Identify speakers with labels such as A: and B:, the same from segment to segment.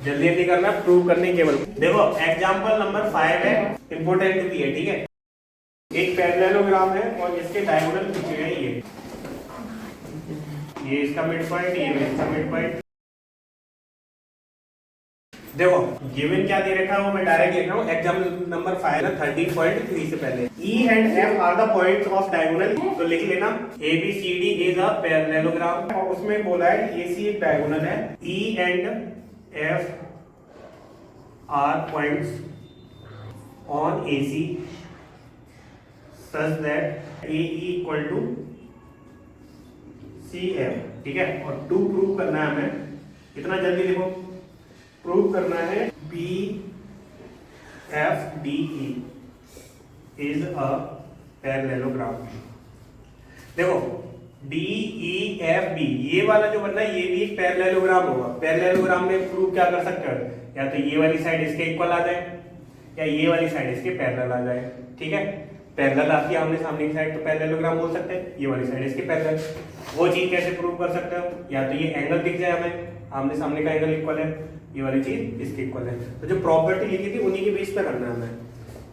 A: जल्दी जल्दी करना, प्रूव करने केवल। देखो एग्जांपल नंबर 5 है, इंपोर्टेंट भी है, ठीक है। एक पैरेललोग्राम है और इसके डायगोनल खींचे हैं ये इसका मिड पॉइंट, ये इसका मिड पॉइंट। देखो गिवन क्या दे रखा है वो मैं डायरेक्ट लिख रहा हूँ। एग्जांपल नंबर 5 है 13.3 से पहले E and F are the points of diagonal, तो लिख लेना ABCD इज अ पैरेललोग्राम। और उसमें बोला है AC एक डायगोनल है, E and F are points on AC such that AE equal to CF, ठीक है। और टू प्रूव करना है हमें, कितना जल्दी लिखो, प्रूव करना है BFDE इज अ पैरेललोग्राम। देखो DEFB ये वाला जो बनना है ये भी एक पैरेललोग्राम होगा। पैरेललोग्राम में प्रूव क्या कर सकते हो, या तो ये वाली साइड इसके इक्वल आ जाए या ये वाली साइड इसके पैरेलल आ जाए, ठीक है। पैरेलल आती है आमने सामने की साइड तो पैरेललोग्राम बोल सकते हैं, ये वाली साइड इसके पैरेलल। वो चीज कैसे प्रूव कर सकते हो, या तो ये एंगल दिख जाए हमें, आमने सामने का एंगल इक्वल है, ये वाली चीज इसके इक्वल है, तो जो प्रॉपर्टी लिखी थी उन्हीं के बेस पे करना है हमें।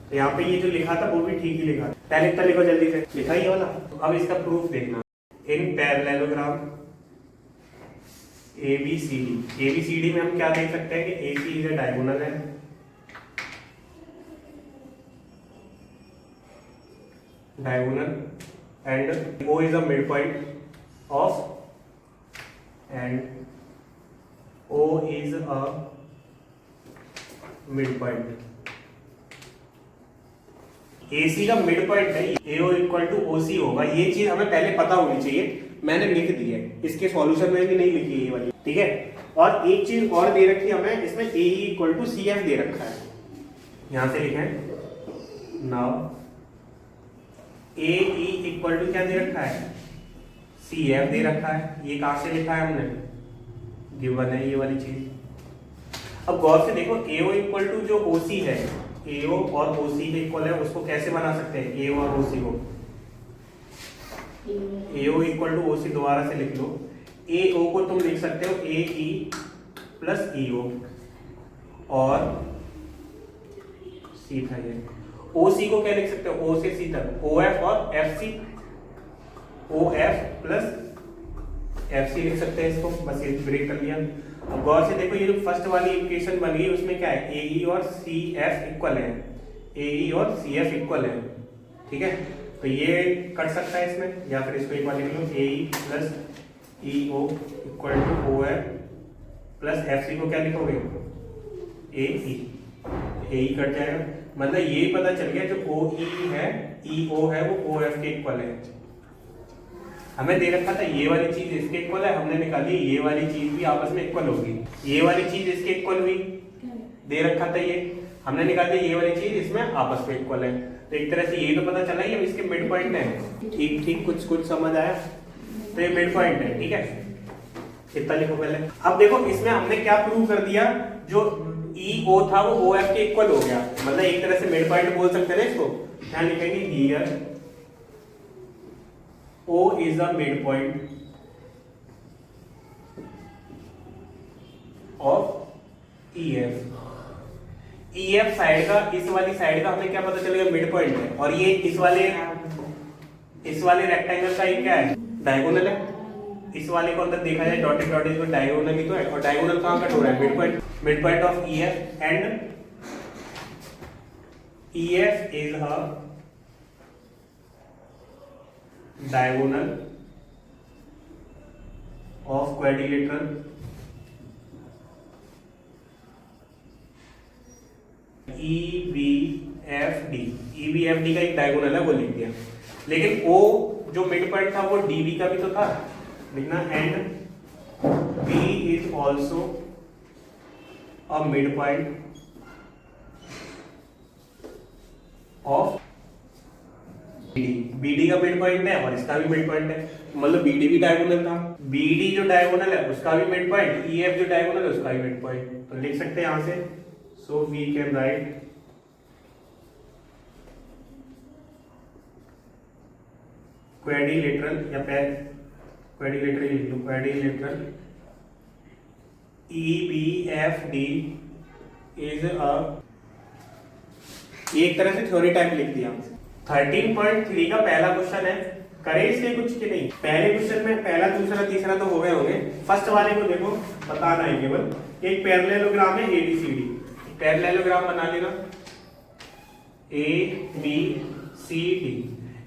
A: तो यहाँ पे ये जो लिखा था वो भी ठीक ही लिखा था। पहले इतना लिखो जल्दी से, लिखा ही वाला। तो अब इसका प्रूफ देखना, इन पैरेललोग्राम ABCD में हम क्या देख सकते हैं कि AC इज अ डायगोनल है, diagonal and O is a midpoint of, and O is a midpoint। AC का मिड पॉइंट है, AO इक्वल टू OC होगा। ये चीज हमें पहले पता होनी चाहिए, मैंने लिख दी है, इसके सॉल्यूशन में भी नहीं लिखी है ये वाली, ठीक है। और एक चीज और दे रखी है हमें, इसमें AE इक्वल टू CF दे रखा है, यहां से लिखें नाउ AE इक्वल टू क्या दे रखा है, CF दे रखा है। ये कहां से लिखा है हमने, गिवन है ये वाली चीज। अब गौर से देखो AO इक्वल टू जो OC है, AO और OC के इक्वल है, उसको कैसे बना सकते हैं AO और OC को, AO इक्वल टू OC दोबारा से लिख लो। AO को तुम लिख सकते हो AE प्लस EO और C था ये। OC को क्या लिख सकते हो, O से C तक OF और FC, OF प्लस FC लिख सकते हैं इसको, बस ये ब्रेक कर लिया। अब गौर से देखो ये जो फर्स्ट वाली इक्वेशन बन गई उसमें क्या है, AE और CF इक्वल है, AE और CF इक्वल है, ठीक है। तो ये कट सकता है इसमें, या फिर इसको एक बार लिख लो AE plus EO equal to OF plus FC को क्या लिखोगे AE कट जाएगा। मतलब ये पता चल गया जो OE है EO है वो OF के इक्वल है। हमें दे रखा था ये वाली चीज इसके इक्वल है, हमने निकाली ये वाली चीज भी आपस में इक्वल होगी, ये वाली चीज इसके इक्वल हुई, दे रखा था ये, हमने निकाल दिया ये वाली चीज इसमें आपस में इक्वल है। तो एक तरह से ये तो पता चला ही इसके मिड पॉइंट है, ठीक ठीक कुछ समझ आया, तो ये मिड पॉइंट है, ठीक है। इतना लिखो पहले। अब देखो इसमें हमने क्या प्रूव कर दिया, जो EO था वो OF के इक्वल हो गया, मतलब एक तरह से मिड पॉइंट बोल सकते हैं इसको। क्या लिखेंगे, here O is a midpoint of EF। EF side का, इस वाली साइड का हमें क्या पता चलेगा, मिड पॉइंट है। और ये इस वाले रेक्टेंगल का ये क्या है, डायगोनल है। इस वाले को अंदर देखा जाए डॉटेड डॉटेड को डायगोनल ही तो है, और डायगोनल कहां कट हो रहा है, mid point of EF and EF is a diagonal of quadrilateral EBFD का एक डायगोनल है वो लिख दिया। लेकिन O जो मिड पॉइंट था वो DB का भी तो था, लिखना and B is also a mid point of BD का मिड पॉइंट है और इसका भी मिड पॉइंट है, मतलब BD भी डायगोनल था, BD जो डायगोनल है उसका भी मिड पॉइंट, EF जो डायगोनल है उसका भी मिड पॉइंट, तो लिख सकते हैं यहां से। So we can write quadrilateral, या क्वाड्रिलेटरल लिख लो, क्वाड्रिलेटरल EBFD इज एक तरह से थ्योरी टाइप लिख दिया। 13.3 का पहला क्वेश्चन है, करें इसके कुछ कि नहीं। पहले क्वेश्चन में पहला दूसरा तीसरा तो हो गए होंगे, फर्स्ट वाले को देखो बताना है केवल। एक पैरेललोग्राम है ABCD, पैरेललोग्राम बना लेना ABCD।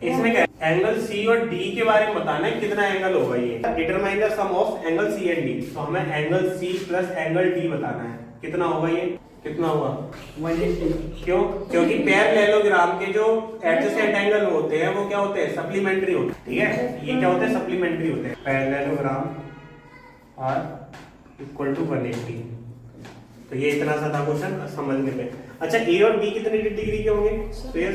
A: इसमें क्या एंगल C और D के बारे में बताना है, कितना एंगल होगा ये। Determine the sum of angle C and D, तो हमें angle C plus angle D बताना है, कितना होगा ये, कितना हुआ
B: 180।
A: क्यों? क्योंकि पैरेललोग्राम के जो एडजेसेंट एंगल होते हैं वो क्या होते हैं, सप्लीमेंट्री होते हैं। ठीक है, ये क्या होते हैं, सप्लीमेंट्री होते हैं। Parallelogram are equal to 180। तो ये इतना सा था क्वेश्चन समझने में। अच्छा, A और B कितने डिग्री के होंगे, तो ये